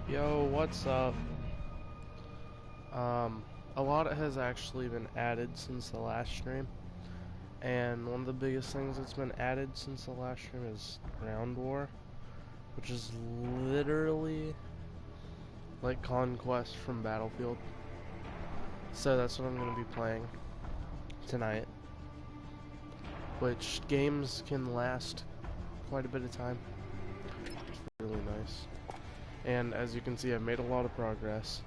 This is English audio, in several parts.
Yo, what's up? A lot has actually been added since the last stream, and one of the biggest things that's been added since the last stream is Ground War, which is literally like Conquest from Battlefield. So that's what I'm going to be playing tonight, which games can last quite a bit of time. It's really nice. And as you can see, I've made a lot of progress.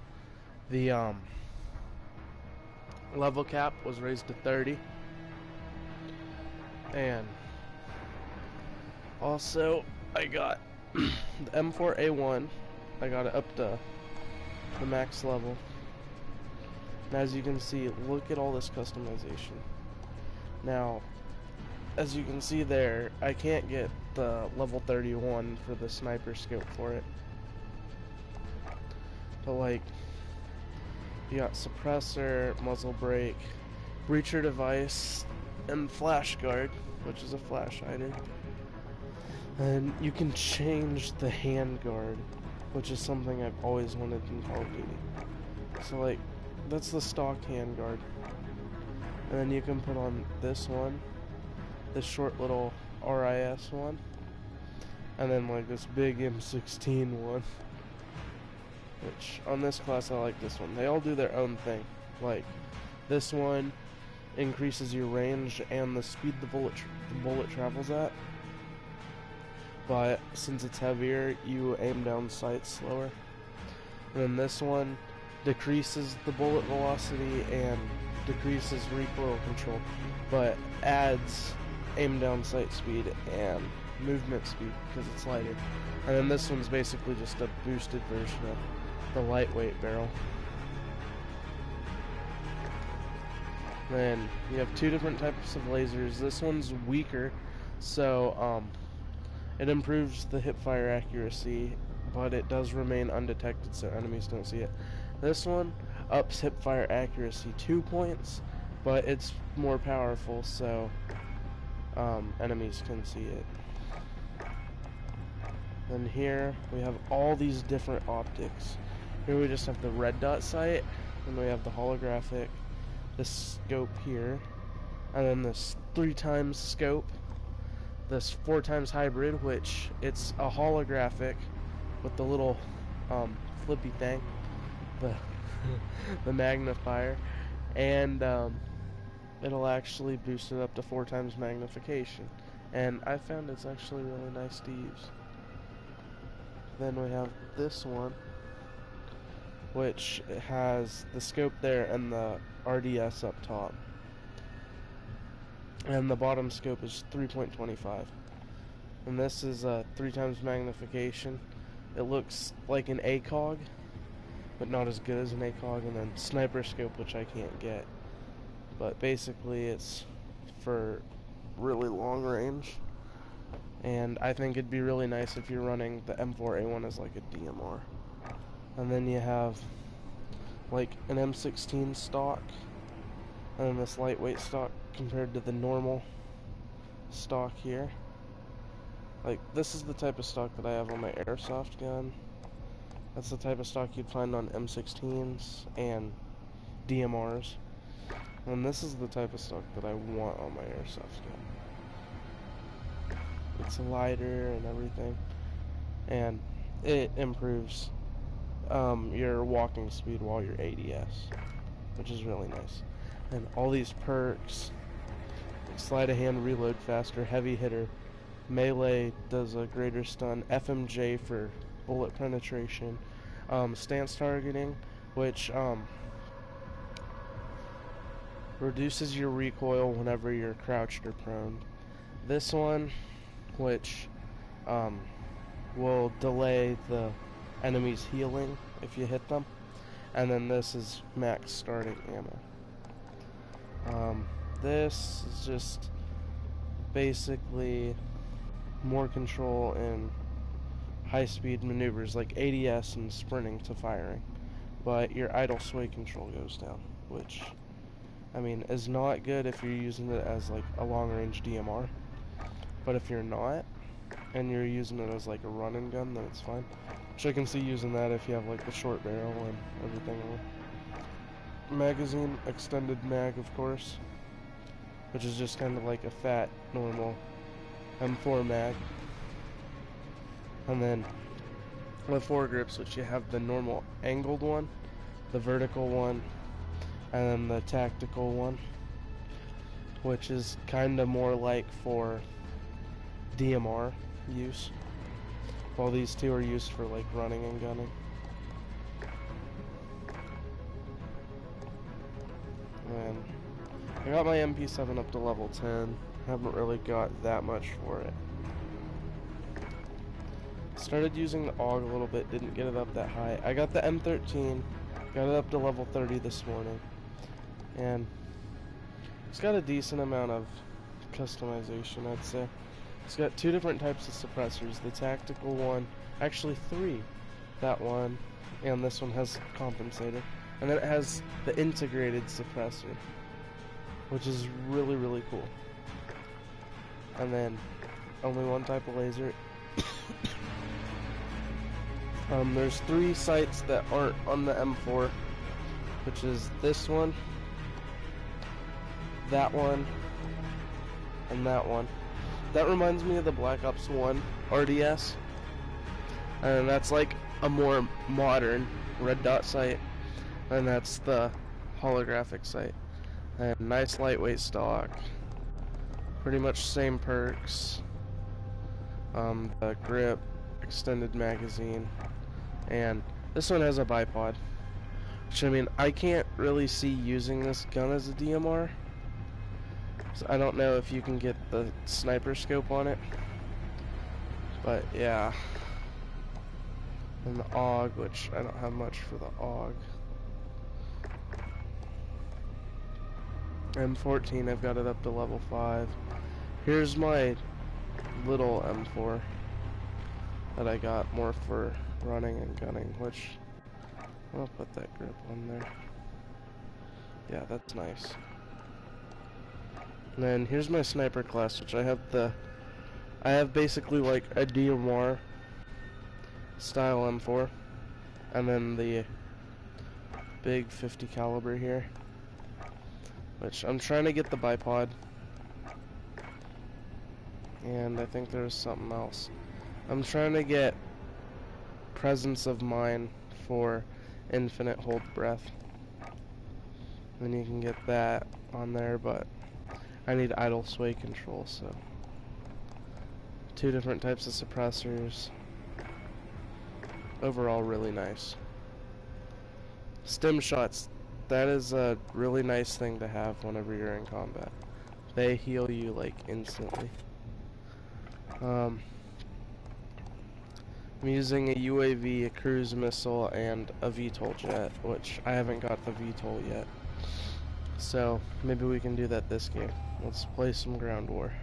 The level cap was raised to 30, and also I got the M4A1. I got it up to the max level, and as you can see, look at all this customization. Now, as you can see there, I can't get the level 31 for the sniper scope for it, but like, you got suppressor, muzzle brake, breacher device, and flash guard, which is a flash hider. And you can change the hand guard, which is something I've always wanted in Call of Duty. So like, that's the stock hand guard. And then you can put on this one, this short little RIS one, and then like this big M16 one. Which, on this class, I like this one. They all do their own thing. Like, this one increases your range and the speed the bullet travels at. But since it's heavier, you aim down sights slower. And then this one decreases the bullet velocity and decreases recoil control, but adds aim down sight speed and movement speed because it's lighter. And then this one's basically just a boosted version of the lightweight barrel. Then you have two different types of lasers. This one's weaker, so it improves the hipfire accuracy, but it does remain undetected so enemies don't see it. This one ups hipfire accuracy 2 points, but it's more powerful so enemies can see it. Then here we have all these different optics. Here we just have the red dot sight, and we have the holographic, this scope here, and then this 3x scope, this 4x hybrid, which it's a holographic with the little flippy thing, the the magnifier, and it'll actually boost it up to 4x magnification, and I found it's actually really nice to use. Then we have this one, which has the scope there and the RDS up top. And the bottom scope is 3.25. And this is a 3x magnification. It looks like an ACOG, but not as good as an ACOG. And then sniper scope, which I can't get. But basically it's for really long range. And I think it'd be really nice if you're running the M4A1 as like a DMR. And then you have like an M16 stock, and then this lightweight stock compared to the normal stock here. Like, this is the type of stock that I have on my airsoft gun. That's the type of stock you'd find on M16s and DMRs. And this is the type of stock that I want on my airsoft gun. It's lighter and everything, and it improves your walking speed while you're ADS, which is really nice. And all these perks, like sleight of hand, reload faster, heavy hitter, melee does a greater stun, FMJ for bullet penetration, stance targeting, which reduces your recoil whenever you're crouched or prone. This one, which will delay the enemies healing if you hit them, and then this is max starting ammo. This is just basically more control in high-speed maneuvers like ADS and sprinting to firing, but your idle sway control goes down, which, I mean, is not good if you're using it as like a long-range DMR, but if you're not, and you're using it as like a run-and gun, then it's fine. Which I can see using that if you have like the short barrel and everything on. Magazine, extended mag, of course, which is just kind of like a fat, normal M4 mag. And then with foregrips, which you have the normal angled one, the vertical one, and then the tactical one, which is kind of more like for DMR use, while these two are used for like running and gunning. And I got my MP7 up to level 10. Haven't really got that much for it. Started using the AUG a little bit, didn't get it up that high. I got the M13, got it up to level 30 this morning, and it's got a decent amount of customization, I'd say. It's got two different types of suppressors. The tactical one, actually three. That one, and this one has compensator. And then it has the integrated suppressor, which is really, really cool. And then only one type of laser. There's three sights that aren't on the M4, which is this one, that one, and that one. That reminds me of the Black Ops 1 RDS, and that's like a more modern red dot sight, and that's the holographic sight. And nice lightweight stock, pretty much same perks, the grip, extended magazine, and this one has a bipod, which, I mean, I can't really see using this gun as a DMR. So I don't know if you can get the sniper scope on it, but yeah. And the AUG, which I don't have much for the AUG. M14, I've got it up to level 5. Here's my little M4 that I got more for running and gunning, which I'll put that grip on there. Yeah, that's nice. And then here's my sniper class, which I have basically like a DMR style M4, and then the big 50 caliber here, which I'm trying to get the bipod, and I think there's something else. I'm trying to get presence of mind for infinite hold breath. Then you can get that on there, but I need idle sway control, so two different types of suppressors. Overall, really nice. Stim shots, that is a really nice thing to have whenever you're in combat. They heal you like instantly. I'm using a UAV, a cruise missile, and a VTOL jet, which I haven't got the VTOL yet. So maybe we can do that this game. Let's play some ground war.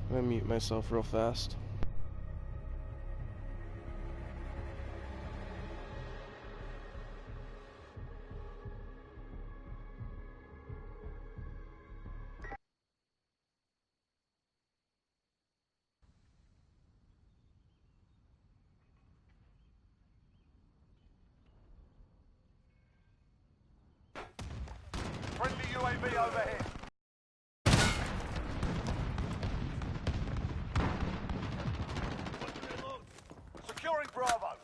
I'm gonna mute myself real fast. Friendly UAV overhead. Securing Bravo.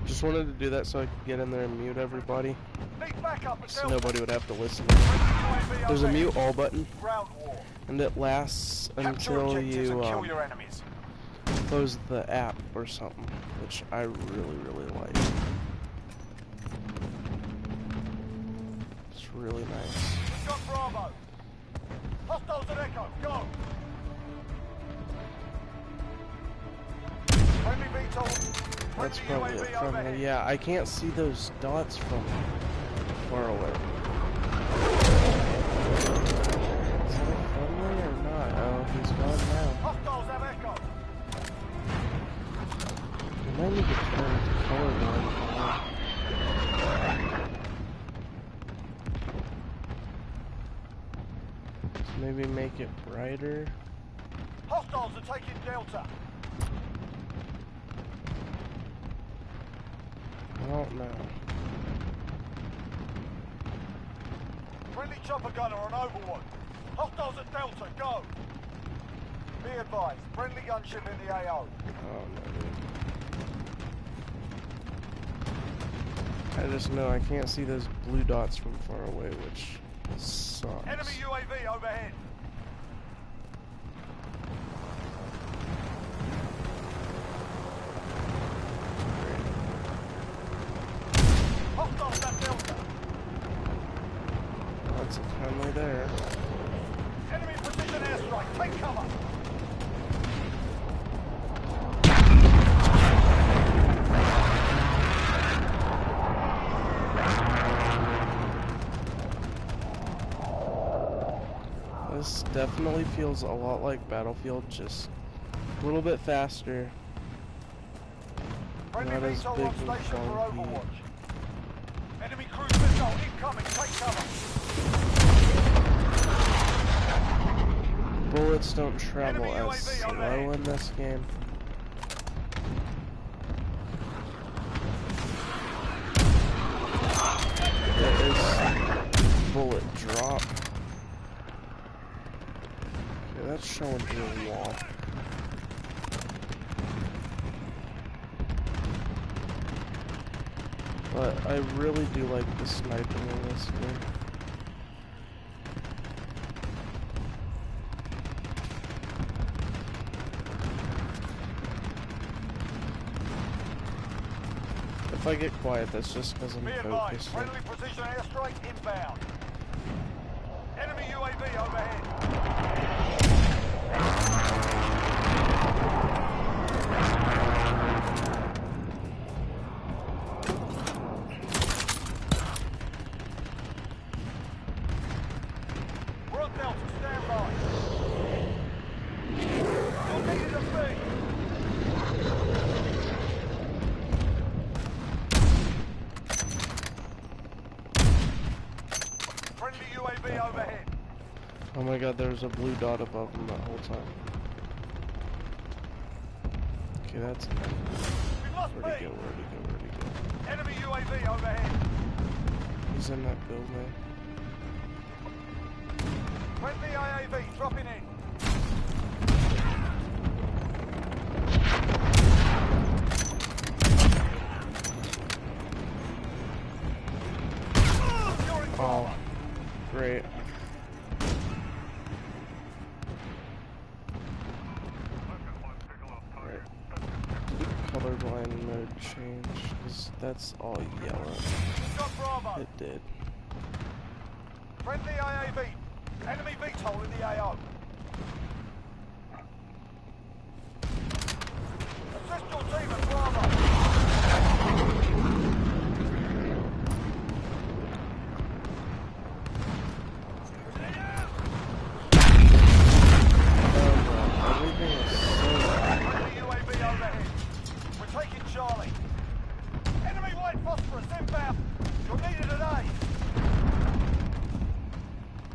Just wanted to do that so I could get in there and mute everybody, Need backup so until nobody would have to listen. UAV There's a overhead. mute all button, Ground war. and it lasts Capture until objectives you and kill your enemies. close the app or something, which I really, really like. It's really nice. We've got Bravo. Hostiles at Echo. Go. Friendly VTOL. That's Friendly probably it UAV from overhead. me. Yeah, I can't see those dots from far away. Is that friendly or not? Oh, he's gone now. Hostiles have Echo. We might need to turn to colorblind. Maybe make it brighter. Hostiles are taking Delta. I don't know. Friendly chopper gunner on Overwatch. Hostiles at Delta, go! Be advised, friendly gunship in the AO. Oh no, dude. I just know I can't see those blue dots from far away, which sucks. Enemy UAV overhead. Hostiles at Delta. Lots of friendly there. Enemy precision airstrike, take cover. This definitely feels a lot like Battlefield, just a little bit faster. Friendly Not as VTOL big on and station for clunky. Overwatch. Enemy cruise missile incoming, take cover. Bullets don't travel Enemy as UAV slow overhead. in this game. There is bullet drop. Okay, that's showing through the wall. But I really do like the sniping in this game. If I get quiet, that's just because I'm Be advised, focusing. friendly precision airstrike inbound. Enemy UAV overhead. We're on Delta, stand by. You're needed at B. Friendly UAV overhead. Oh my god, there was a blue dot above him that whole time. Okay, that's We lost B. where'd he go, where'd he go, where'd he go? Enemy UAV overhead. He's in that building. Friendly IAV dropping in. You're in Oh, great. Right. Colorblind mode change, 'cause that's all yellow. Got Bravo. It did. Friendly IAV. Enemy VTOL in the AO. Assist your team at Bravo. Everything is so Friendly UAV overhead. We're taking Charlie. Enemy white phosphorus inbound. You're needed at A.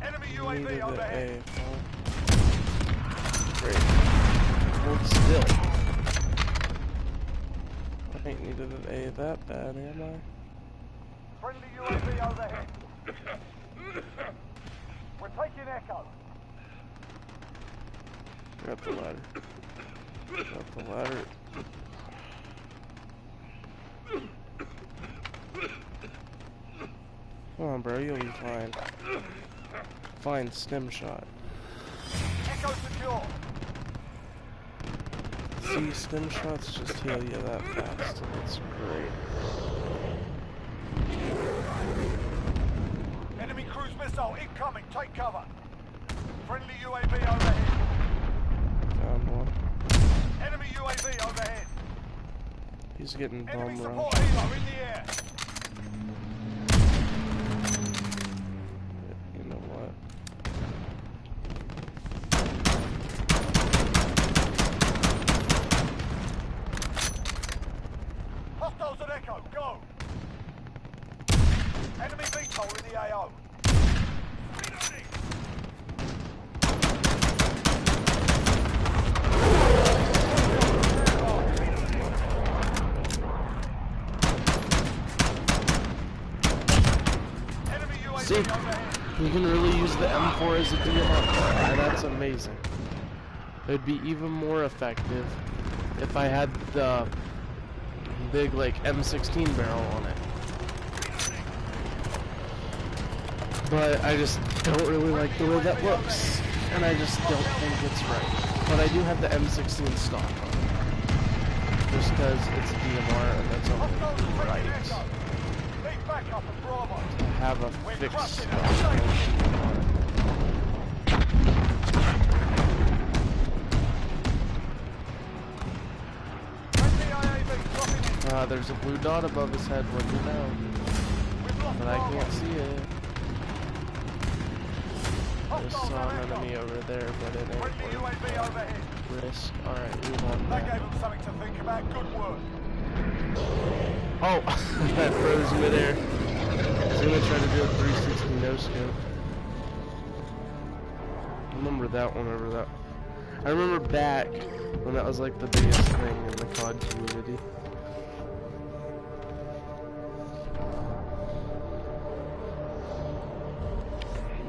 Enemy UAV needed an overhead. A. Huh? Great. Hold still. I ain't needed an A that bad, am I? Friendly UAV overhead. We're taking Echo. Grab the ladder. Grab the ladder. Come on, bro, you'll be fine. Fine stem shot. Echo secure. See, stem shots just heal you that fast, and it's great. Enemy cruise missile incoming. Take cover. Friendly UAV overhead. Found one. Enemy UAV overhead. He's getting Enemy bomb support rushed. helo in the air. You know what? Hostiles at Echo. Go. Enemy VTOL in the AO. can really use the M4 as a DMR, and that's amazing. It would be even more effective if I had the big, like, M16 barrel on it. But I just don't really like the way that looks, and I just don't think it's right. But I do have the M16 stock on it, just because it's a DMR, and that's only right. To have a fixed stock on it. There's a blue dot above his head, what do you know? But I can't see it. I just saw an enemy over there, but it ain't worth risk. Alright, we want that. Gave them something to think about. Good work. Oh, that froze midair. He's gonna try to do a 360 no scope. I remember that one over that. I remember back when that was like the biggest thing in the COD community.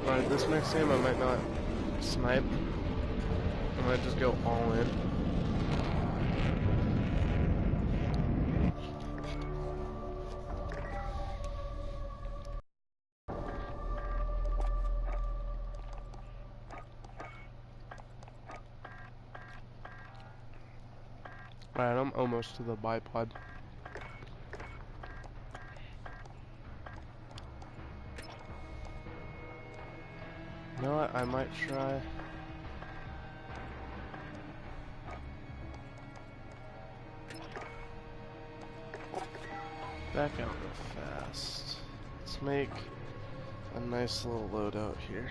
Alright, this next game I might not snipe. I might just go all in. Alright, I'm almost to the bipod. You know what? I might try. Back out real fast. Let's make a nice little loadout here.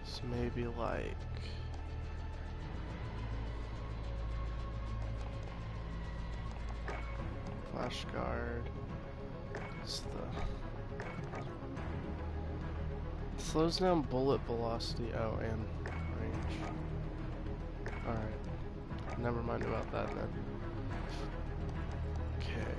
So maybe like flash guard. It's the slows down bullet velocity. Oh, and range. Alright. Never mind about that then. Okay.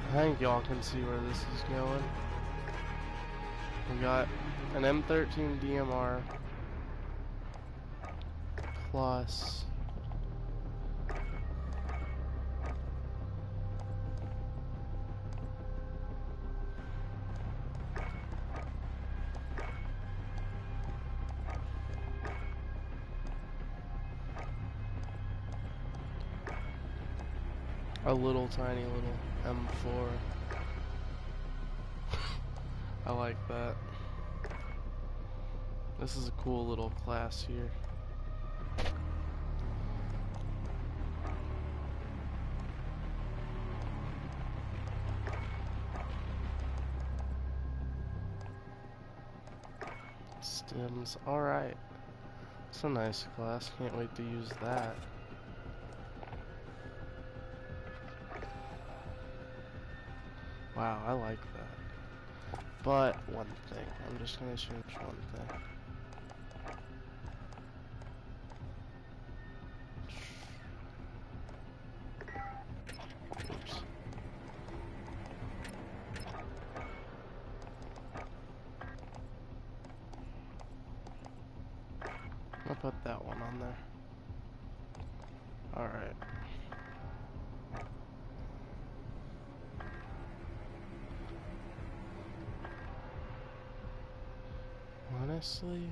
I think y'all can see where this is going. We got an M13 DMR plus a little tiny little M4. I like that. This is a cool little class here. Stims, alright. It's a nice class, can't wait to use that. Wow, I like that. But one thing, I'm just gonna change one thing. Oops. I'll put that one on there. Alright. Honestly,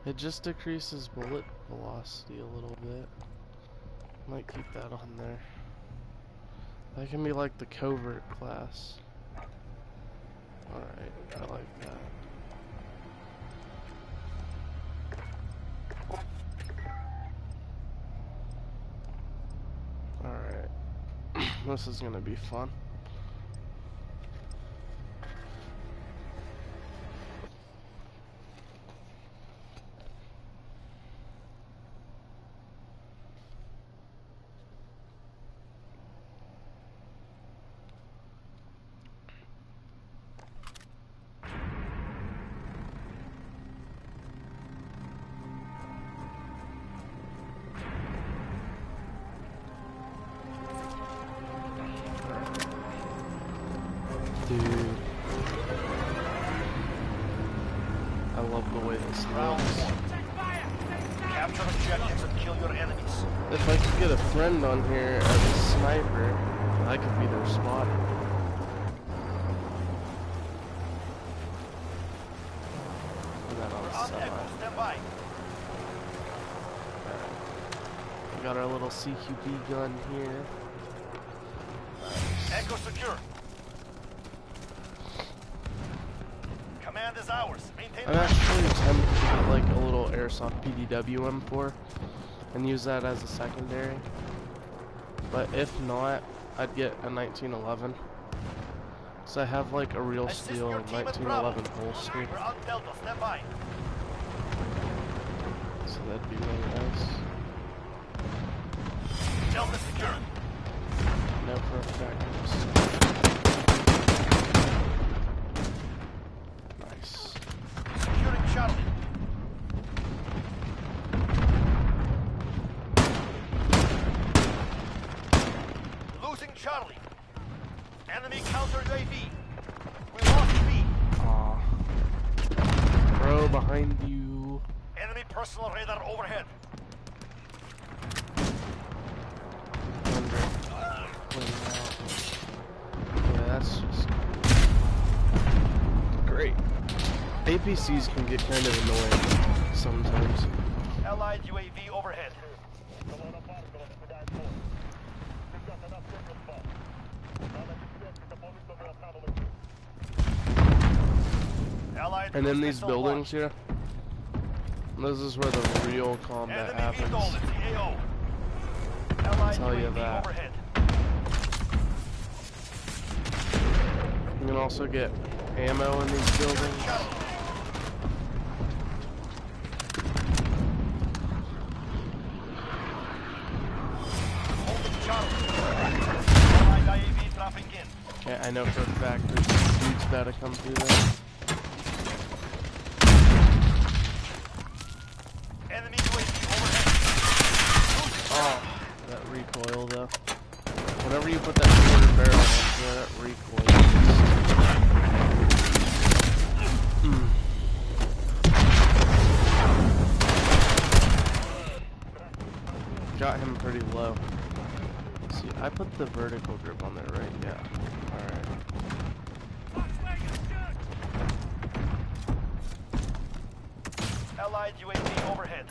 it just decreases bullet velocity a little bit. Might keep that on there. That can be like the covert class. Alright, I like that. Alright. This is gonna be fun. Dude, I love the way this looks. Capture objectives and kill your enemies. If I could get a friend on here as a sniper, I could be their spotter. And then I'll sell it. Stand by. We got our little CQB gun here. Echo secure. Command is ours. Maintain I'm actually tempted to get like a little airsoft PDW M4 and use that as a secondary. But if not, I'd get a 1911. So I have like a real steel 1911 holster. We're on Delta. Stand by. So that'd be really nice. Delta secure. No, for a fact. Nice. Securing Charlie. Losing Charlie. Enemy counter UAV. We lost B. Aw. Bro, behind you. Enemy personal radar overhead. Yeah, that's just great. APCs can get kind of annoying sometimes. Allied UAV overhead. Allied And in these missile buildings launched. here, this is where the real combat Enemy VTOL happens. at the AO. Allied tell you UAV that. overhead. You can also get ammo in these buildings. Holding Charlie. Allied IAV dropping in. Yeah, I know for a fact there's dudes about to come through there. Enemy UAV overhead. Oh, that recoil though. Whenever you put that quarter barrel on there, that recoil. Got him pretty low. See, I put the vertical grip on there, right? Yeah. Alright. Allied UAV overhead.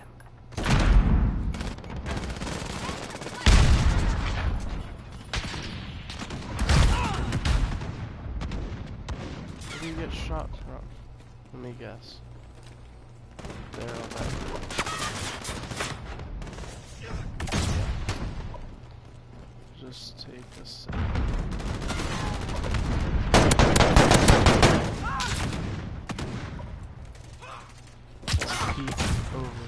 Where do you get shot from? Let me guess. There, okay. Just take a second. Let's peek over.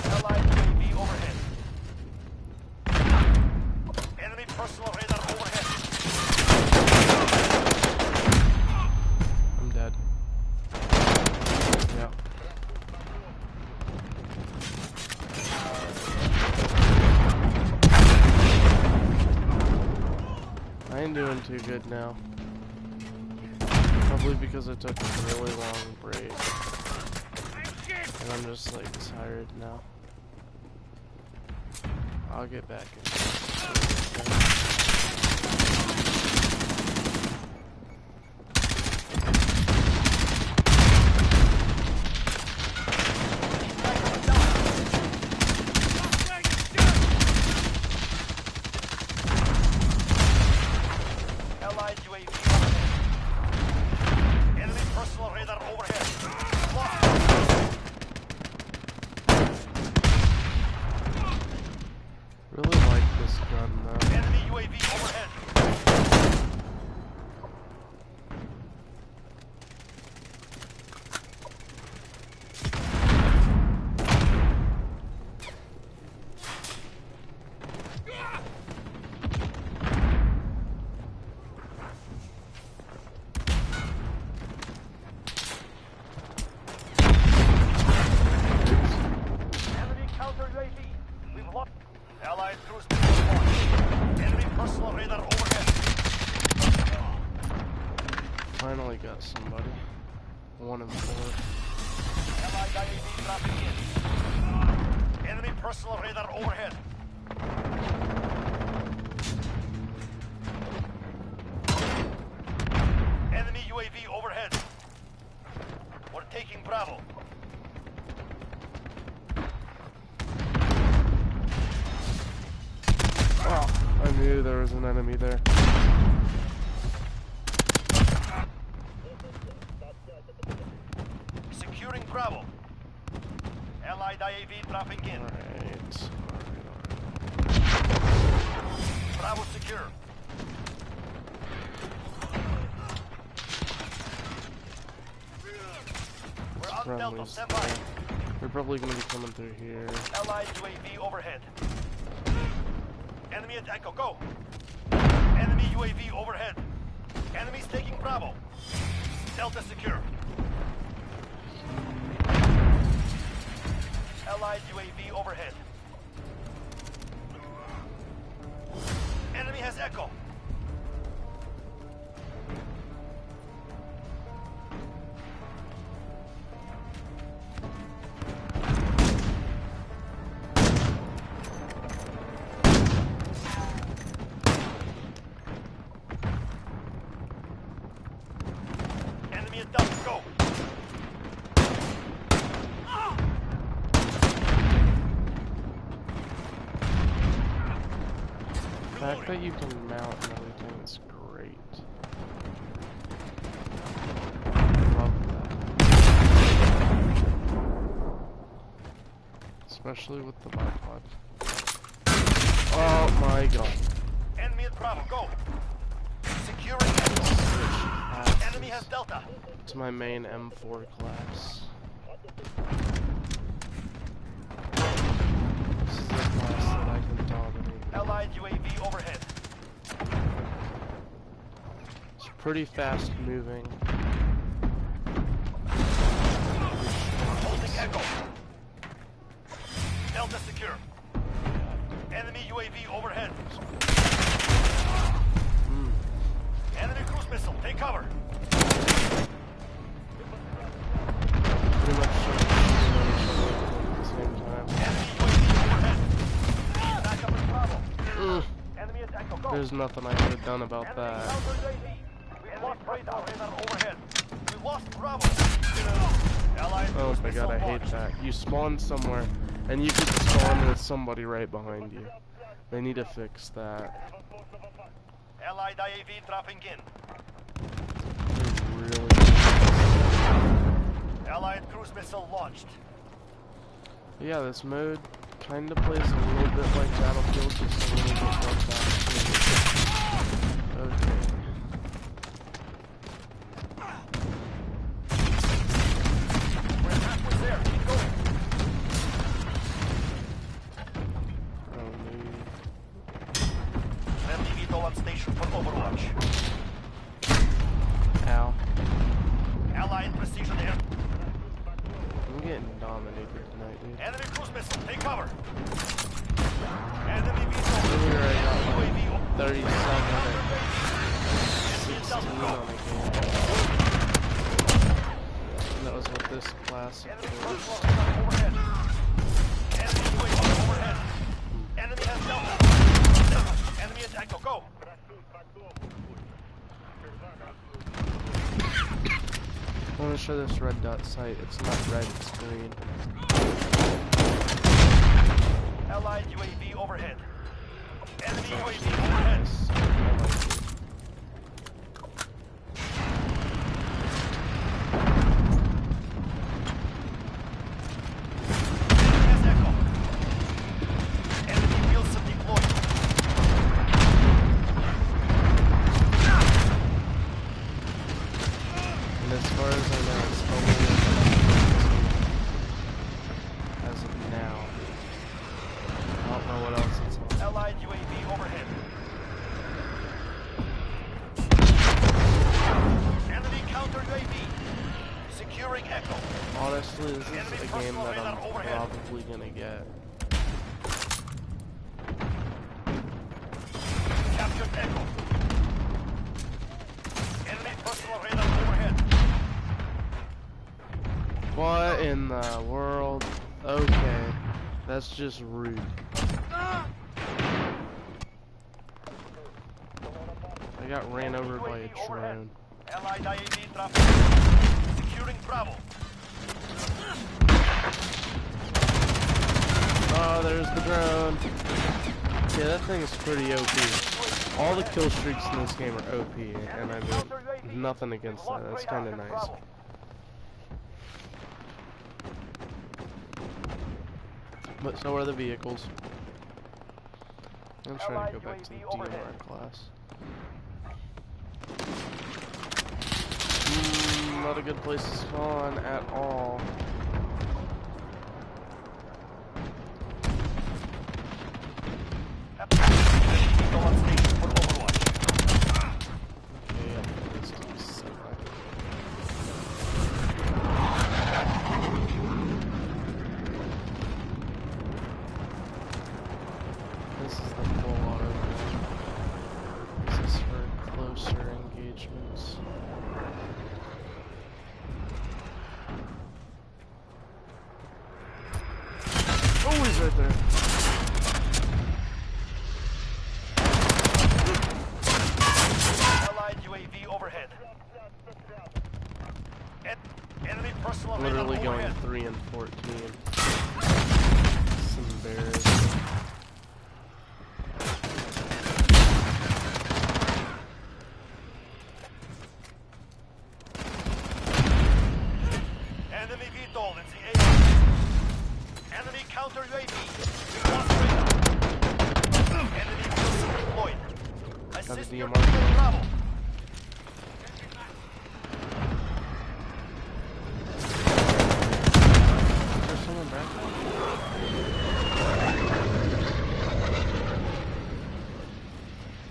Allied UAV overhead. Enemy personal radar overhead. I'm dead. Yeah. I ain't doing too good now. Probably because I took a really long break. And I'm just like tired now. I'll get back in. Allied cruise missile launched. Enemy personal radar overhead. Finally got somebody. 1 and 4. Allied IAV dropping in. Enemy personal radar overhead. Enemy UAV overhead. We're taking Bravo. Oh, I knew there was an enemy there. Securing Bravo. Allied IAV dropping in. Alright. Bravo secure. We're on Delta, Friendlies. stand by. They're probably gonna be coming through here. Allied UAV overhead. Enemy at Echo, go. Enemy UAV overhead. Enemies taking Bravo. Delta secure. Allied UAV overhead. Enemy has Echo. Enemy at Delta, go. The fact that you can mount and everything is great. Love that. Especially with the bipod. Oh my god. Enemy at Bravo, go. Securing Echo. Enemy has Delta. To my main M4 class. This is the class that I can dominate. Allied UAV overhead. It's pretty fast moving. Holding Echo. Delta secure. Enemy UAV overhead. Enemy cruise missile, take cover. Pretty much at the same time. Enemy UAV overhead. Back up at Bravo. Enemy at Echo, go. There's nothing I could have done about Enemy that. counter UAV. We lost radar overhead. We lost Bravo. Allied Oh cruise my god, I missile hate launched. that. You spawn somewhere, and you could spawn with somebody right behind you. They need to fix that. Allied IAV dropping in. They really. Allied cruise missile launched. Yeah, this mode kind of plays a little bit like Battlefield, just a little bit more fast. Okay. We're halfway there. Keep going. Oh, no. Friendly VTOL on station for Overwatch. Ow. Allied precision air. I'm getting dominated tonight, dude. Enemy cruise missile, take cover. Enemy VTOL. Earlier I got UAV. 37 and Enemy 16 Delta, on go. a game. And that was with this class, of Enemy course. personal radar overhead. Enemy UAV overhead. Enemy has Delta. Enemy at Echo, go. I want to show this red dot sight. It's not red, it's green. Allied UAV overhead. Enemy UAV overhead. Nice. I like it. Enemy has Echo. Enemy Wilson deployed. And as far as I know, it's only as of now. I don't know what else it's on. Allied UAV overhead. Enemy counter UAV. Securing Echo. Honestly, this is a game that I'm probably gonna get. Echo. Enemy personal radar overhead. What in the world? Okay. That's just rude. I got ran over by a drone. Allied IAV traffic. Securing Bravo. Oh, there's the drone. Yeah, that thing is pretty OP. All the kill streaks in this game are OP, and I mean, nothing against that. That's kind of nice. But so are the vehicles. I'm trying to go back to the DMR class. Not a good place to spawn at all. This is the full auto. This is for closer engagements. Oh, he's right there. Allied UAV overhead. Enemy personal Literally radar going overhead. 3 and 14. It's embarrassing. Enemy VTOL in the air. Enemy counter UAV. We lost radar. Enemy Wilson deployed. Assist your DMR. team in Bravo. There's someone back there.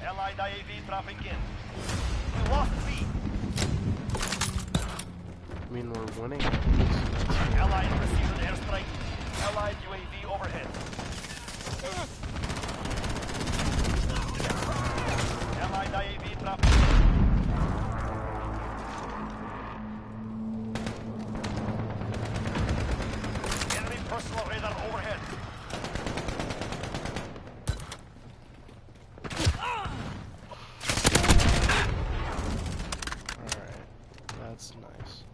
Allied IAV dropping in. We lost B. I mean, we're winning. Allied received an airstrike. Allied UAV overhead. Allied IAV dropping in. Enemy personal radar overhead. Alright, that's nice.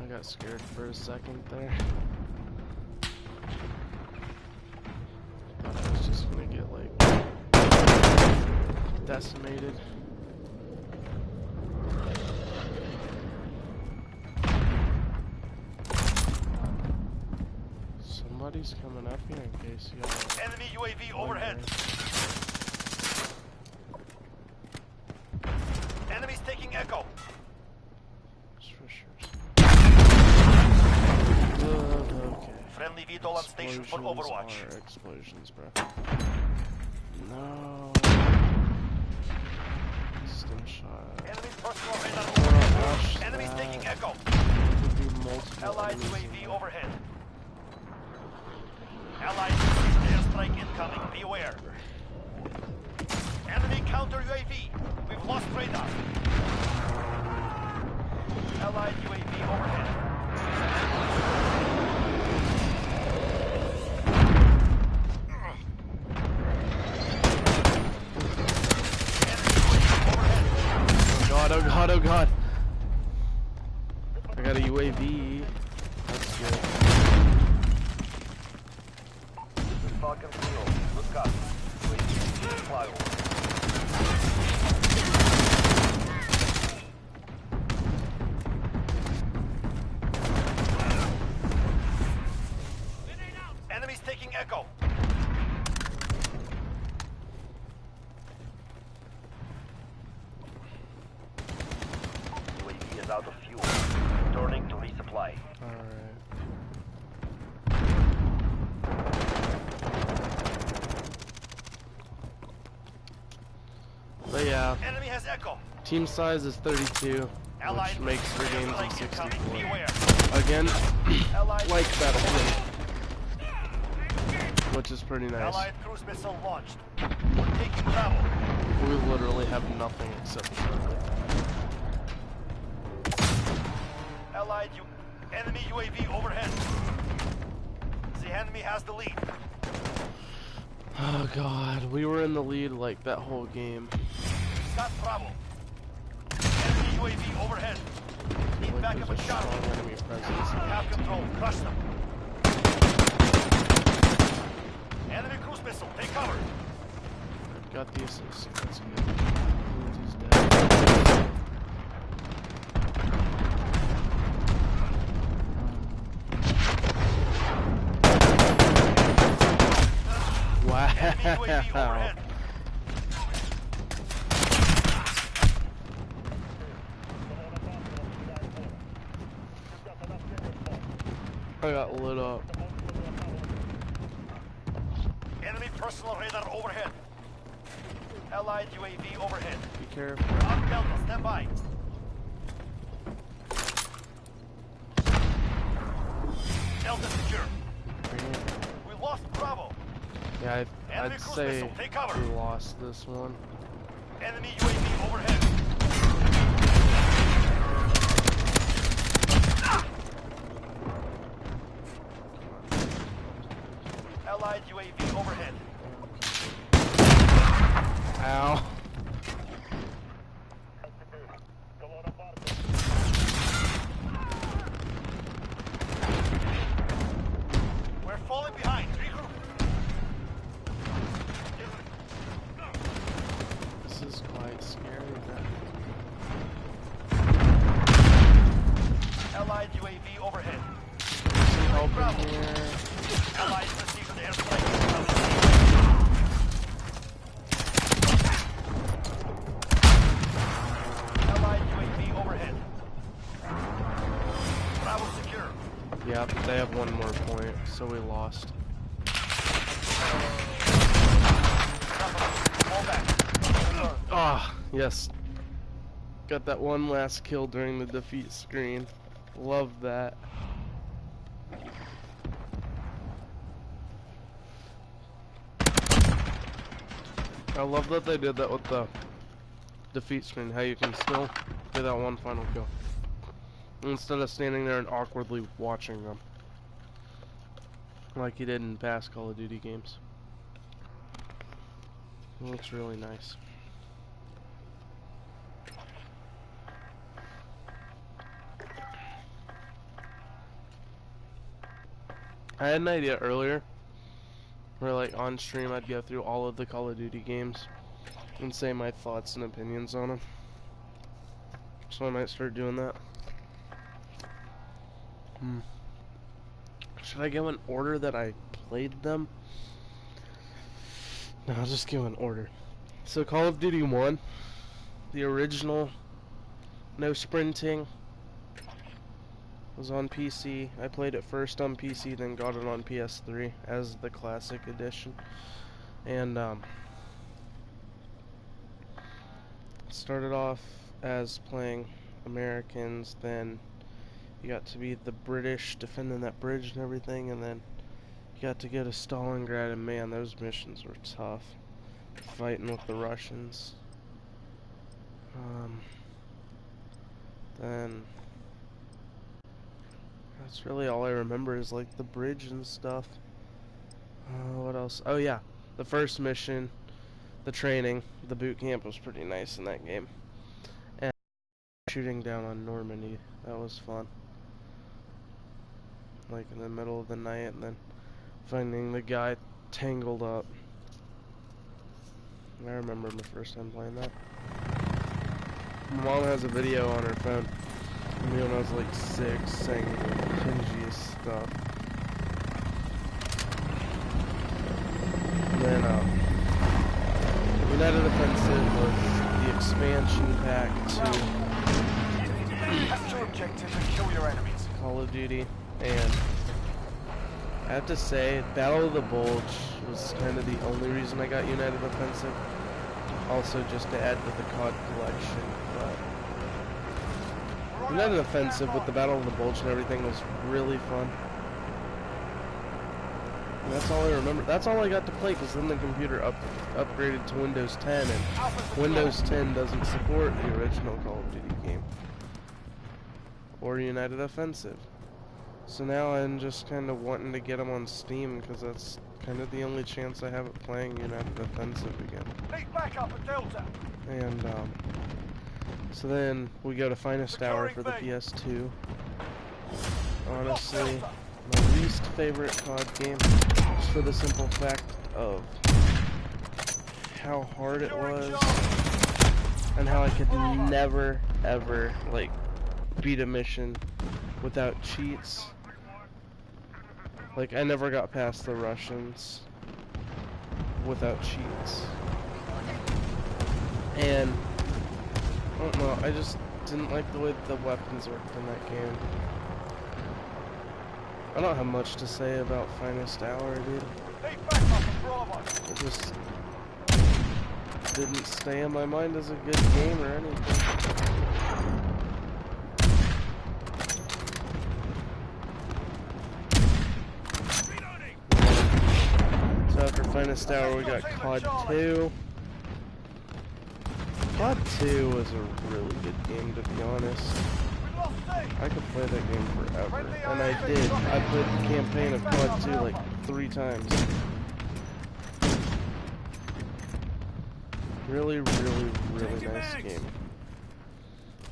I got scared for a second there. Thought I was just gonna get, like, decimated. Somebody's coming up here in case you got Enemy UAV overhead. Enemies taking Echo. Okay. Friendly VTOL on station for Overwatch. Explosions, bro. No. Stim shot. Enemy personal radar Oh, overhead. gosh, Enemies that taking Echo. could be multiple Allied enemies UAV in overhead. Allied airstrike incoming. Be aware. Enemy counter UAV. We've lost radar. Allied UAV overhead. Oh god, oh god. I got a UAV. That's good. Falcon Zero. Good copy. UAV flyover. Enemies taking Echo. UAV is out of fuel. Returning to resupply. Alright. But yeah, Enemy has Echo. team size is 32, Allied which makes for games of airstrike incoming. 64. Beware. Again, Allied like Battlefield, which is pretty nice. Allied cruise missile launched. We're taking Bravo. We literally have nothing except for Enemy UAV overhead. The enemy has the lead. Oh god, we were in the lead like that whole game. Got Bravo. Enemy UAV overhead. Need Like backup there's at a Charlie. strong enemy presence. Have control. Crush them. Enemy cruise missile. Take cover. I've got the assist. That's good. He's dead. Enemy UAV overhead. I got lit up. Enemy personal radar overhead. Allied UAV overhead. Be careful. We're on Delta. Stand by. Delta secure. We lost Bravo. Yeah, Enemy I'd cruise say missile. Take cover. we lost this one. Enemy UAV overhead. Allied UAV overhead. Ow. We're falling behind. Regroup. This is quite scary. Allied UAV overhead. Some help Bravo. in here. Allied received an airstrike. Allied UAV overhead. Bravo secure. Yeah, but they have one more point, so we lost. Fall back. Ah, yes. Got that one last kill during the defeat screen. Love that. I love that they did that with the defeat screen, how you can still get that one final kill instead of standing there and awkwardly watching them like you did in past Call of Duty games. It looks really nice. I had an idea earlier where, like, on stream I'd go through all of the Call of Duty games and say my thoughts and opinions on them. So I might start doing that. Should I go in order that I played them? No, I'll just go in order. So Call of Duty 1, the original, no sprinting, was on PC. I played it first on PC, then got it on PS3 as the classic edition. And started off as playing Americans, then you got to be the British defending that bridge and everything, and then you got to go to Stalingrad, and man, those missions were tough. Fighting with the Russians. Then that's really all I remember is like the bridge and stuff. What else? Oh yeah, the first mission, the training, the boot camp was pretty nice in that game. And shooting down on Normandy, that was fun. Like in the middle of the night, and then finding the guy tangled up. I remember my first time playing that. My mom has a video on her phone of me when I was like 6 saying the cringiest stuff. And then United Offensive was the expansion pack to Capture objectives and kill your enemies. Call of Duty, and I have to say, Battle of the Bulge was kind of the only reason I got United Offensive. Also, just to add to the COD collection, but United Offensive with the Battle of the Bulge and everything was really fun. And that's all I remember. That's all I got to play, because then the computer upgraded to Windows 10, and Windows 10 doesn't support the original Call of Duty game. Or United Offensive. So now I'm just kind of wanting to get them on Steam, because that's kind of the only chance I have at playing United Offensive again. Need backup at Delta. And, so then we go to Finest Hour for the PS2. Honestly, my least favorite COD game, just for the simple fact of how hard it was, and how I could never, ever, like, beat a mission without cheats. Like, I never got past the Russians without cheats. And I don't know, I just didn't like the way the weapons worked in that game. I don't have much to say about Finest Hour, dude. It just didn't stay in my mind as a good game or anything. So after Finest Hour we got COD 2. COD 2 was a really good game, to be honest. I could play that game forever, and I did. I played the campaign of COD 2 like 3 times. Really, really, really nice game.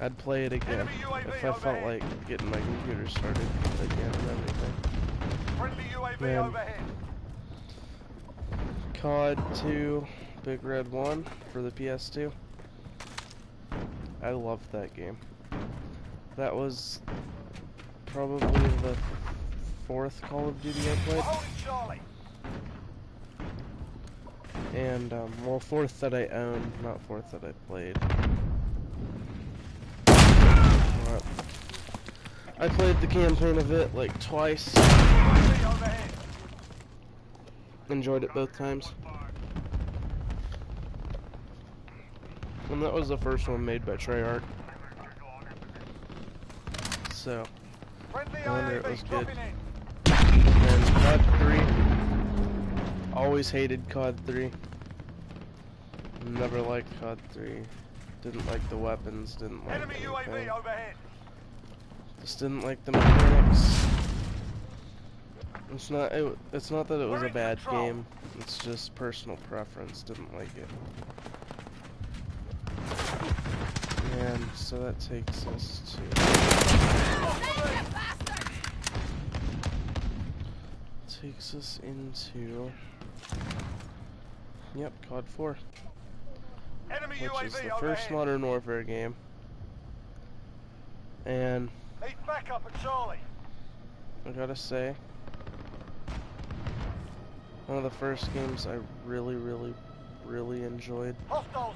I'd play it again if I felt like getting my computer started again and everything. Man. COD 2 Big Red 1 for the PS2. I loved that game. That was probably the 4th Call of Duty I played. And, well, 4th that I owned, not 4th that I played. I played the campaign of it like twice. Enjoyed it both times. And that was the first one made by Treyarch. So, I wonder it was good. And COD 3. Always hated COD 3. Never liked COD 3. Didn't like the weapons, didn't like anything. Just didn't like the mechanics. It's not that it was a bad game. It's just personal preference. Didn't like it. And so that takes us into COD 4, which is the first Modern Warfare game. And I gotta say, one of the first games I really enjoyed,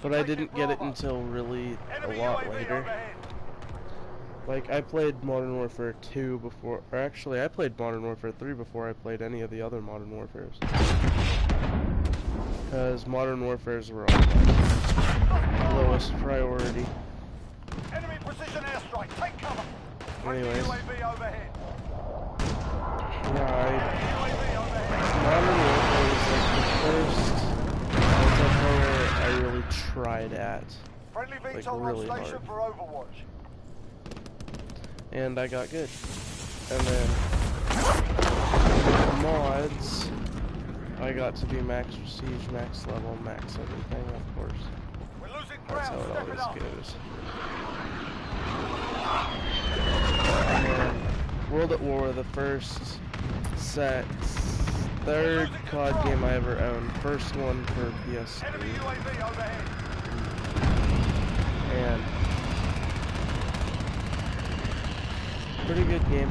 but I didn't get it until really a lot later. Like, I played Modern Warfare 2 before, or actually I played Modern Warfare 3 before I played any of the other Modern Warfares. Because Modern Warfares were on my lowest priority. Enemy precision airstrike, take cover. Anyways. UAV overhead. Yeah, Modern Warfare was like the first multiplayer I really tried at. Friendly Like, VTOL really on station hard. for Overwatch. And I got good. And then mods, I got to be max prestige, max level, max everything, of course. We're losing That's how ground, it step it always up. goes. And then World at War, the third COD game I ever owned. First one for PS3. Enemy UAV overhead. And pretty good game.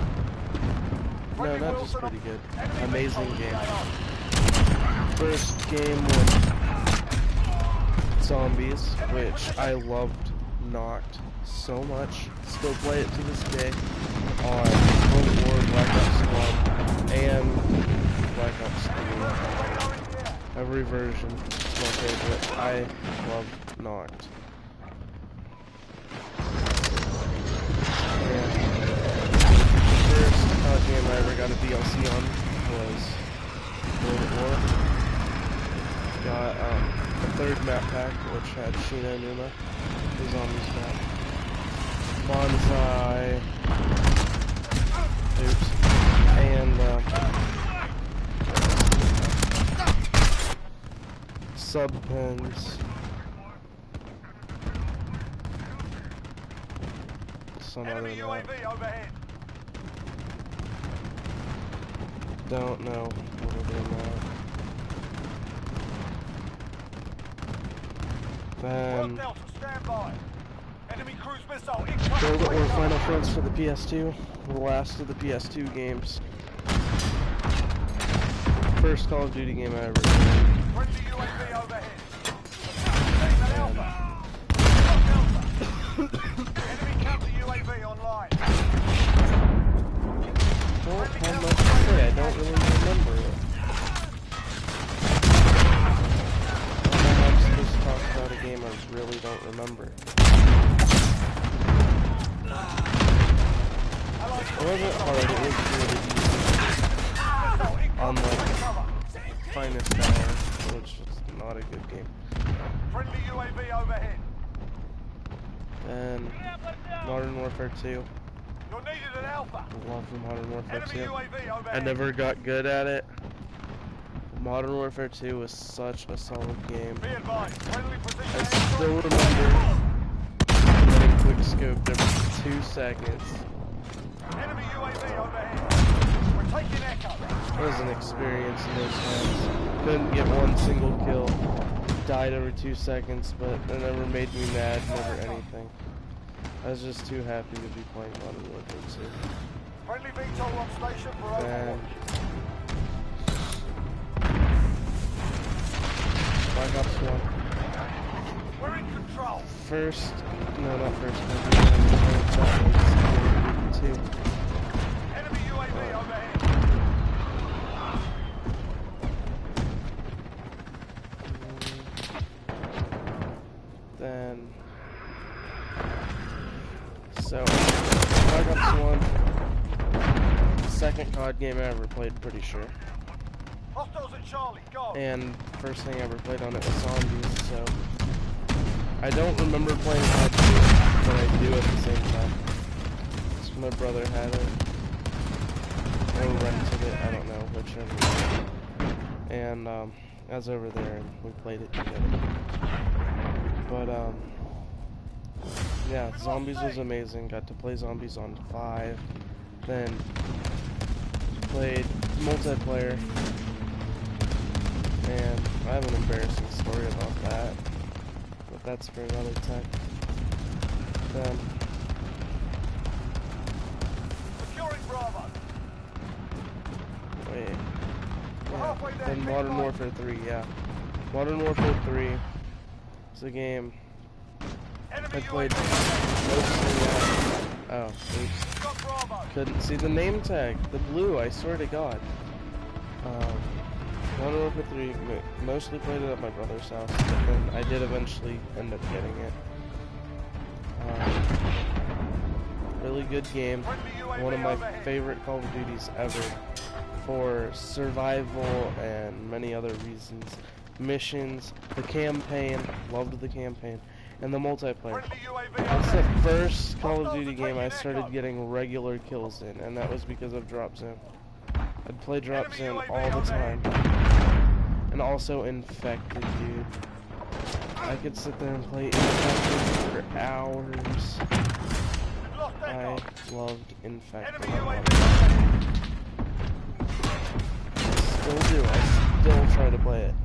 No, not just pretty good. Amazing game. First game with zombies, which I loved Knocked so much. Still play it to this day on World at War, Black Ops 1, and Black Ops 3. Every version is my favorite. I love Knocked. And the first COD game I ever got a DLC on was third map pack, which had Shino Numa, the zombies map. Bonsai. Oops. And, sub pens. Some other Enemy map. UAV overhead. Don't know what we're doing now. Then Delta, stand by. Enemy cruise missile World incoming. at War Final Fronts for the PS2, the last of the PS2 games. First Call of Duty game I ever played. Friendly UAV overhead. Attack Alpha. Delta. Enemy counter UAV online. Don't have much to say, I don't really remember it. I don't know how I'm supposed to talk about a game I really don't remember. It wasn't hard, it was really easy. On the finest hour, which was not a good game. Friendly UAV overhead. And Modern Warfare 2. You're needed at Alpha. I love the Modern Warfare Enemy 2. UAV overhead. I never got good at it. Modern Warfare 2 was such a solid game. Be advised. Friendly I position. still remember getting quick scoped every 2 seconds. Enemy UAV overhead. We're taking Echo. It was an experience in those times. Couldn't get one single kill. Died every 2 seconds, but it never made me mad, never anything. I was just too happy to be playing Modern Warfare 2. Friendly VTOL on station for And overwatch. Black Ops 1. We're in control. First, no, not first, maybe, 2. Enemy UAV overhead. Then, so, Black Ops 1, second COD game I ever played, pretty sure. Hostiles at Charlie. Go. And first thing I ever played on it was Zombies, so I don't remember playing COD 2, but I do at the same time. So my brother had it, or rented it, I don't know, whichever. And I was over there and we played it together. But yeah, Zombies was amazing. Got to play Zombies on 5, then played multiplayer. And I have an embarrassing story about that, but that's for another time. Then, Securing Bravo. wait. We're Yeah. halfway there. Then Modern Warfare 3, yeah. Modern Warfare 3 is a game Enemy I played UAV. mostly oh, oops. Got Bravo. Couldn't see the name tag. The blue, I swear to God. Modern Warfare 3, mostly played it at my brother's house, but then I did eventually end up getting it. Really good game. Friendly UAV One of my overhead. favorite Call of Duties ever. For survival and many other reasons. Missions, the campaign, loved the campaign, and the multiplayer. Friendly UAV That's the overhead. first Call of Duty game I started getting regular kills in, and that was because of Drop Zone. I'd play Drop Zone all the time. And also Infected, dude. I could sit there and play Infected for hours. We've lost I Echo. loved Infected. Enemy I UAV loved overhead. it. Still do. I still try to play it.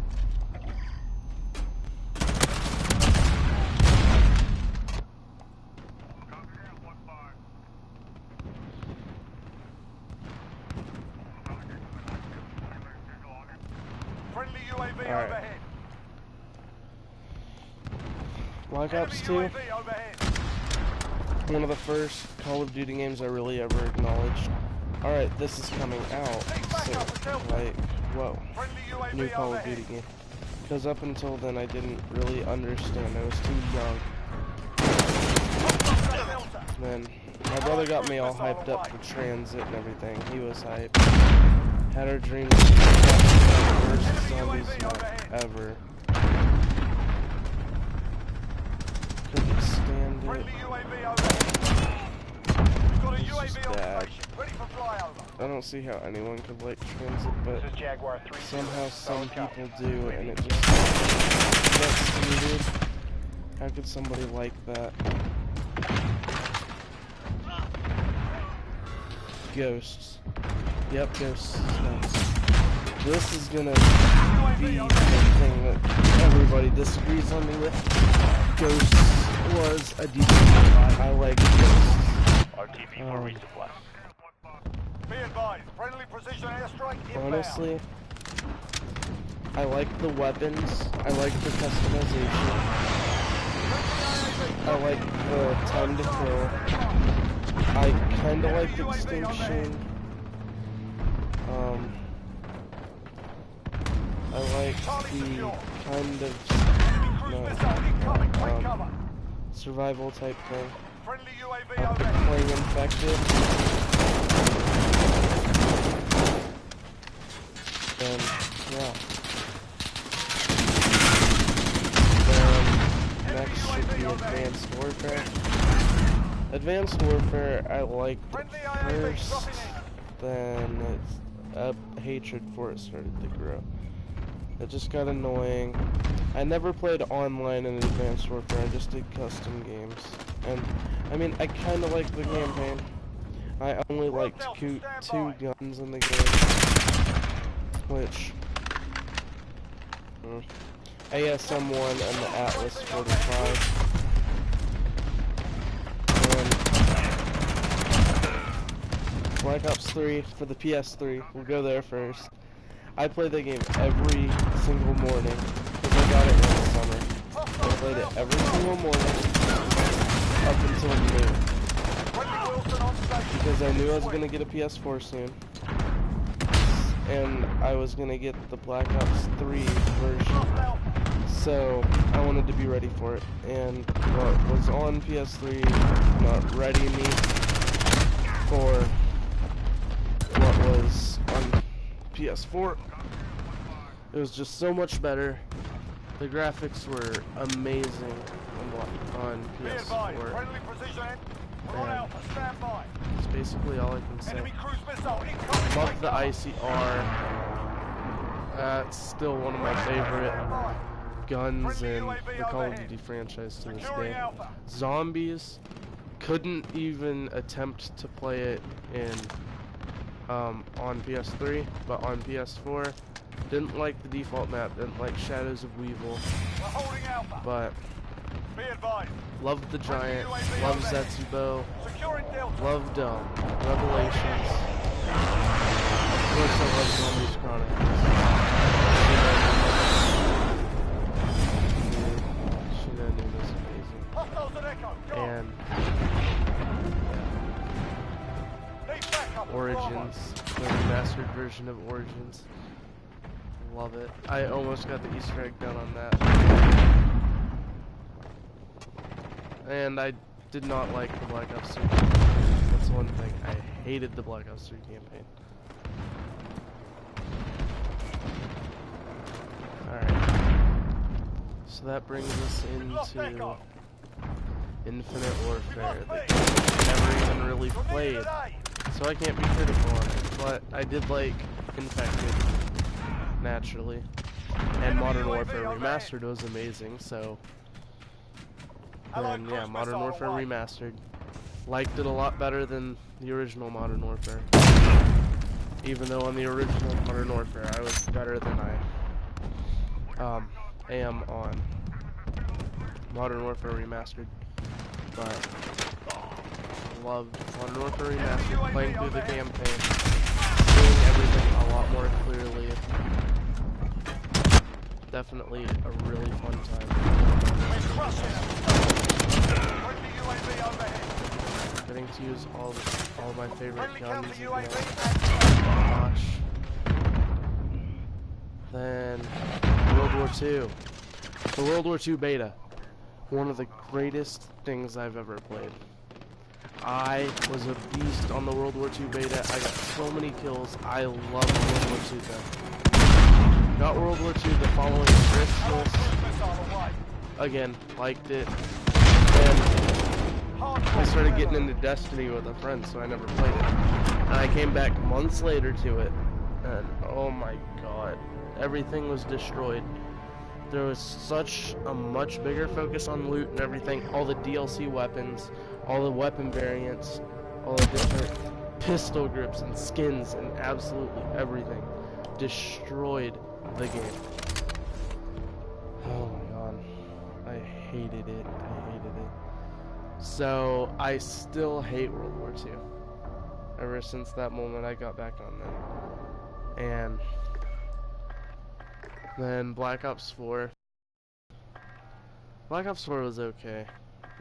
Friendly UAV Alright. overhead. Black Ops Enemy 2, UAV overhead. one of the first Call of Duty games I really ever acknowledged. Alright, this is coming out. So, like, whoa. Friendly UAV New Call of overhead. Duty game. Because up until then I didn't really understand. I was too young. Delta. Then my brother got me all hyped up for transit and everything. He was hyped. Had our dreams of the worst zombies map ever. it. Friendly UAV overhead. We've got a It's just UAV on bad. station, ready for flyover. I don't see how anyone could like transit, but This is Jaguar 3-2. somehow some Solid copy. people do, and it just gets to me, dude. How could somebody like that? Ghosts. Yep, ghosts is nuts. This is gonna be the thing that everybody disagrees on me with. Ghosts was a decent game. I like Ghosts. RTV for resupply. Be advised, friendly precision airstrike inbound. Honestly, I like the weapons. I like the customization. I like the time to kill. I kinda like Extinction. I like the kind of survival type thing. Friendly UAV I've been overhead. playing Infected. And yeah. Then next should be Advanced Warfare. Advanced Warfare I liked Friendly at UAV first, dropping in. then a hatred for it started to grow. It just got annoying. I never played online in Advanced Warfare, I just did custom games. And, I mean, I kinda like the campaign. I only liked two guns in the game. Which... ASM-1 and the Atlas 45. And Black Ops 3 for the PS3. We'll go there first. I played that game every single morning because I got it in the summer. I played it every single morning up until noon because I knew I was gonna get a PS4 soon, and I was gonna get the Black Ops 3 version. So I wanted to be ready for it, and what was on PS3 not ready me for what was on PS4. It was just so much better. The graphics were amazing on PS4. Friendly precision. We're on Alpha, stand by. That's basically all I can say. Enemy cruise missile incoming. Love the ICR. That's still one of my favorite guns in the Call of Duty franchise to this day. Zombies, couldn't even attempt to play it in on PS3, but on PS4, didn't like the default map, didn't like Shadows of Weevil, but loved the Giant, loved Zetsubo, loved Revelations. Of course I love Zombies Chronicles. Shinoon is amazing. And Origins, the remastered version of Origins. Love it. I almost got the Easter egg done on that. And I did not like the Black Ops 3 campaign. That's one thing. I hated the Black Ops 3 campaign. Alright. So that brings us into Infinite Warfare that I never even really played. So I can't be critical on it. But I did like Infected, naturally. And Modern Warfare Remastered was amazing, so... And yeah, Modern Warfare Remastered. Liked it a lot better than the original Modern Warfare. Even though on the original Modern Warfare I was better than I am on Modern Warfare Remastered. But loved Modern Warfare Remastered, playing through the campaign, seeing everything a lot more clearly. Definitely a really fun time. Getting to use all my favorite guns again. Gosh. Then World War II. The World War II beta. One of the greatest things I've ever played. I was a beast on the World War II beta. I got so many kills. I love World War II then. Got World War II the following Christmas. Again, liked it. And I started getting into Destiny with a friend, so I never played it. And I came back months later to it, and oh my god, everything was destroyed. There was such a much bigger focus on loot and everything, all the DLC weapons, all the weapon variants, all the different pistol grips and skins and absolutely everything. Destroyed the game. Oh my god. I hated it. I hated it. So, I still hate World War II. Ever since that moment I got back on them. And then Black Ops 4. Black Ops 4 was okay.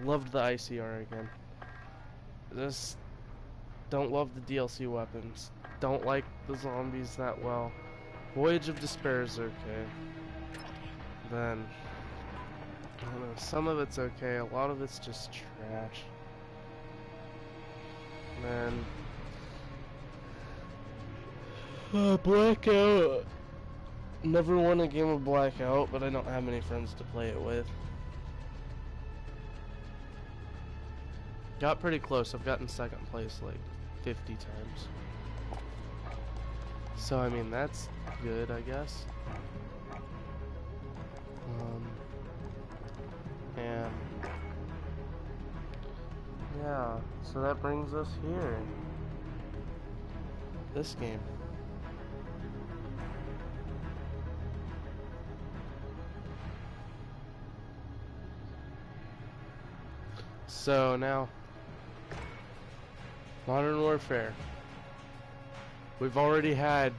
Loved the ICR again. Just don't love the DLC weapons. Don't like the zombies that well. Voyage of Despair is okay. Then, I don't know, some of it's okay, a lot of it's just trash. And then, Blackout. Never won a game of Blackout, but I don't have many friends to play it with. Got pretty close. I've gotten second place like 50 times. So, I mean, that's good, I guess. And yeah, so that brings us here. This game. So now, Modern Warfare. We've already had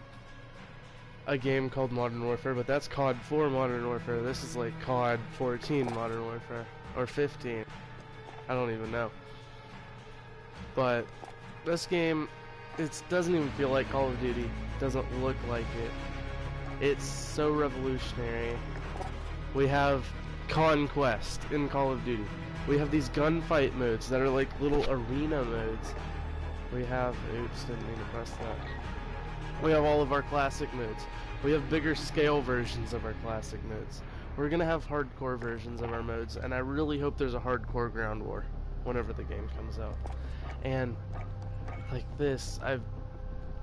a game called Modern Warfare, but that's COD 4 Modern Warfare. This is like COD 14 Modern Warfare, or 15. I don't even know. But this game, it doesn't even feel like Call of Duty. Doesn't look like it. It's so revolutionary. We have Conquest in Call of Duty. We have these gunfight modes that are like little arena modes. We have, oops, didn't mean to press that. We have all of our classic modes. We have bigger scale versions of our classic modes. We're gonna have hardcore versions of our modes, and I really hope there's a hardcore ground war whenever the game comes out. And like this,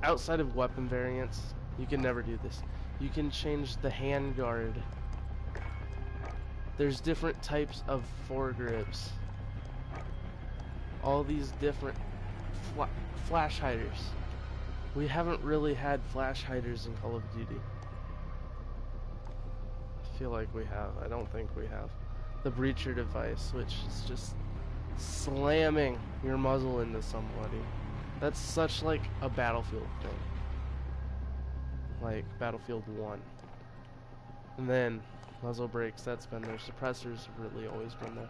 outside of weapon variants, you can never do this. You can change the handguard. There's different types of foregrips. All these different flash hiders. We haven't really had flash hiders in Call of Duty. I feel like we have. I don't think we have. The breacher device, which is just slamming your muzzle into somebody. That's such like a Battlefield thing. Like Battlefield 1. And then muzzle brakes, that's been there. Suppressors have really always been there.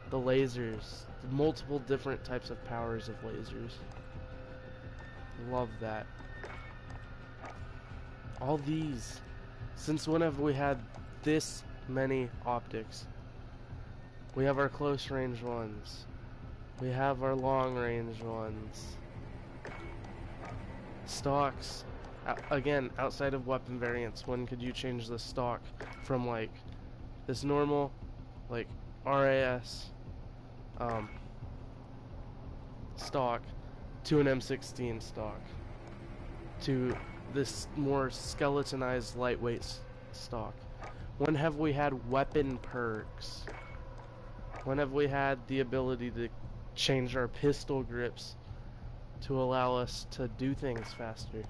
The lasers, the multiple different types of powers of lasers. Love that. All these. Since when have we had this many optics? We have our close range ones. We have our long range ones. Stocks. Again, outside of weapon variants, when could you change the stock from like this normal, like RAS stock to an M16 stock to this more skeletonized lightweight stock? When have we had weapon perks? When have we had the ability to change our pistol grips to allow us to do things faster?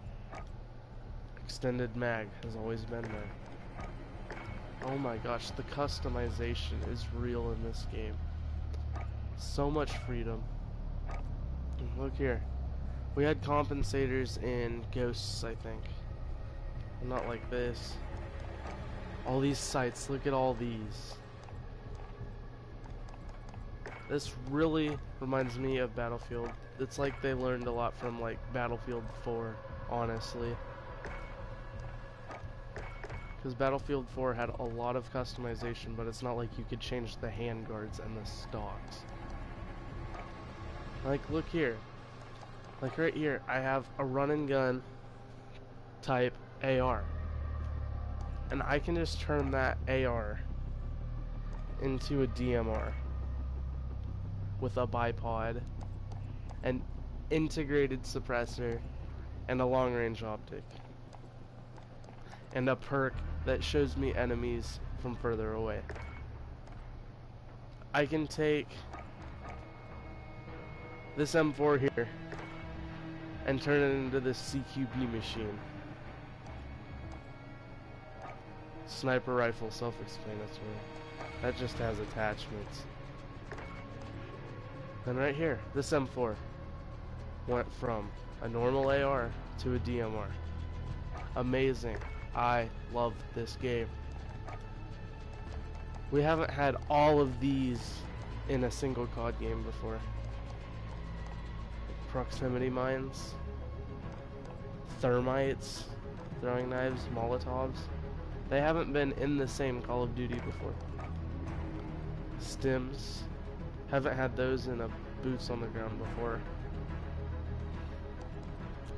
Extended mag has always been there. Oh my gosh, the customization is real in this game. So much freedom. Look here. We had compensators in Ghosts, I think. Not like this. All these sights, look at all these. This really reminds me of Battlefield. It's like they learned a lot from like Battlefield 4, honestly. Because Battlefield 4 had a lot of customization, but it's not like you could change the handguards and the stocks. Like, look here. Like right here, I have a run and gun type AR. And I can just turn that AR into a DMR. with a bipod, an integrated suppressor, and a long-range optic, and a perk that shows me enemies from further away. I can take this M4 here and turn it into this CQB machine. Sniper rifle, self-explanatory. That just has attachments. And right here, this M4 went from a normal AR to a DMR. Amazing. I love this game. We haven't had all of these in a single COD game before. Proximity mines, thermites, throwing knives, Molotovs. They haven't been in the same Call of Duty before. Stims. Haven't had those in a boots on the ground before.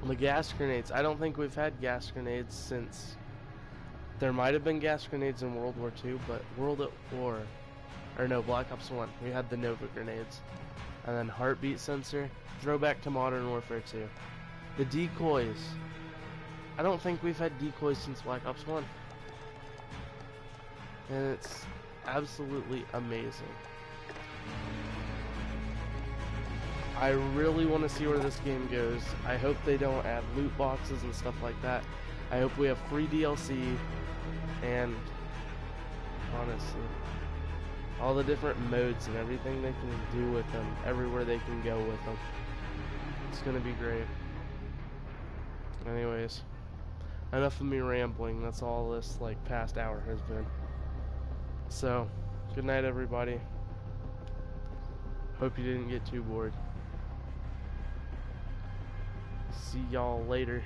The gas grenades. I don't think we've had gas grenades since... There might have been gas grenades in World War II, but Black Ops 1. We had the Nova grenades. And then heartbeat sensor. Throwback to Modern Warfare 2. The decoys. I don't think we've had decoys since Black Ops 1. And it's absolutely amazing. I really want to see where this game goes. I hope they don't add loot boxes and stuff like that. I hope we have free DLC, and honestly, all the different modes and everything they can do with them, everywhere they can go with them. It's gonna be great. Anyways, enough of me rambling. That's all this past hour has been. So, good night everybody. Hope you didn't get too bored. See y'all later.